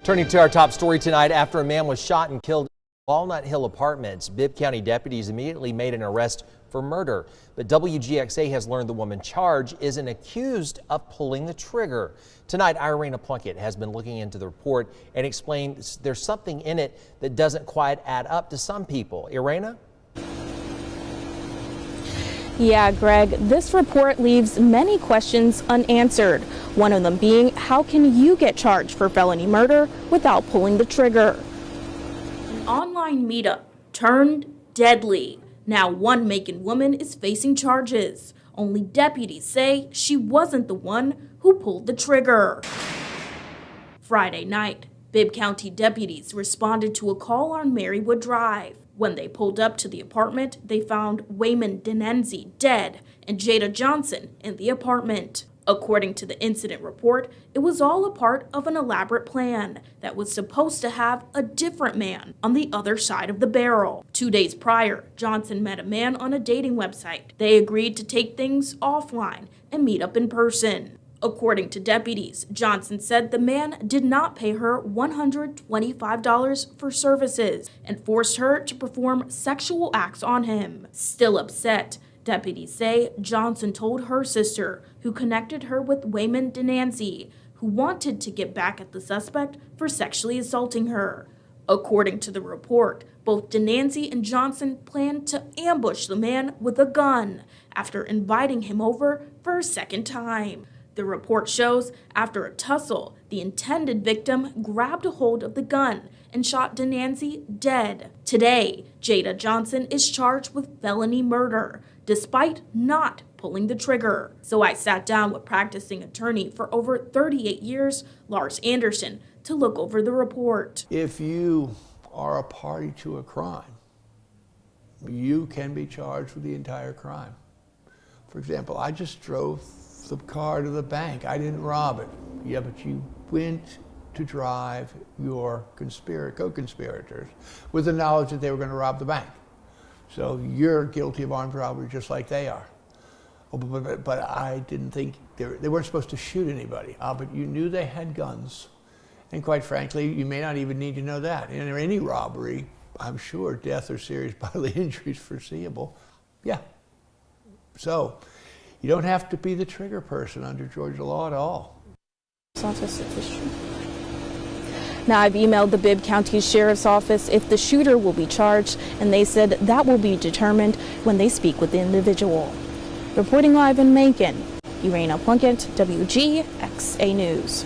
Turning to our top story tonight, after a man was shot and killed in Walnut Hill Apartments, Bibb County deputies immediately made an arrest for murder. But WGXA has learned the woman charged isn't accused of pulling the trigger. Tonight, Irena Plunkett has been looking into the report and explained there's something in it that doesn't quite add up to some people. Irena? Yeah, Greg, this report leaves many questions unanswered. One of them being, how can you get charged for felony murder without pulling the trigger? An online meetup turned deadly. Now one Macon woman is facing charges. Only deputies say she wasn't the one who pulled the trigger. Friday night, Bibb County deputies responded to a call on Marywood Drive. When they pulled up to the apartment, they found Wayman Denenzi dead and Jada Johnson in the apartment. According to the incident report, it was all a part of an elaborate plan that was supposed to have a different man on the other side of the barrel. 2 days prior, Johnson met a man on a dating website. They agreed to take things offline and meet up in person. According to deputies, Johnson said the man did not pay her $125 for services and forced her to perform sexual acts on him. Still upset, deputies say Johnson told her sister, who connected her with Wayman Denanzi, who wanted to get back at the suspect for sexually assaulting her. According to the report, both Denanzi and Johnson planned to ambush the man with a gun after inviting him over for a second time. The report shows after a tussle, the intended victim grabbed a hold of the gun and shot Denanzi dead. Today, Jada Johnson is charged with felony murder, despite not pulling the trigger. So I sat down with practicing attorney for over 38 years, Lars Anderson, to look over the report. If you are a party to a crime, you can be charged with the entire crime. For example, I just drove the car to the bank. I didn't rob it. Yeah, but you went to drive your co-conspirators with the knowledge that they were going to rob the bank. So you're guilty of armed robbery just like they are. Oh, but I didn't think they weren't supposed to shoot anybody. But you knew they had guns. And quite frankly, you may not even need to know that. In any robbery, I'm sure death or serious bodily injury is foreseeable. Yeah. So you don't have to be the trigger person under Georgia law at all. Now, I've emailed the Bibb County Sheriff's Office if the shooter will be charged, and they said that will be determined when they speak with the individual. Reporting live in Macon, Irena Plunkett, WGXA News.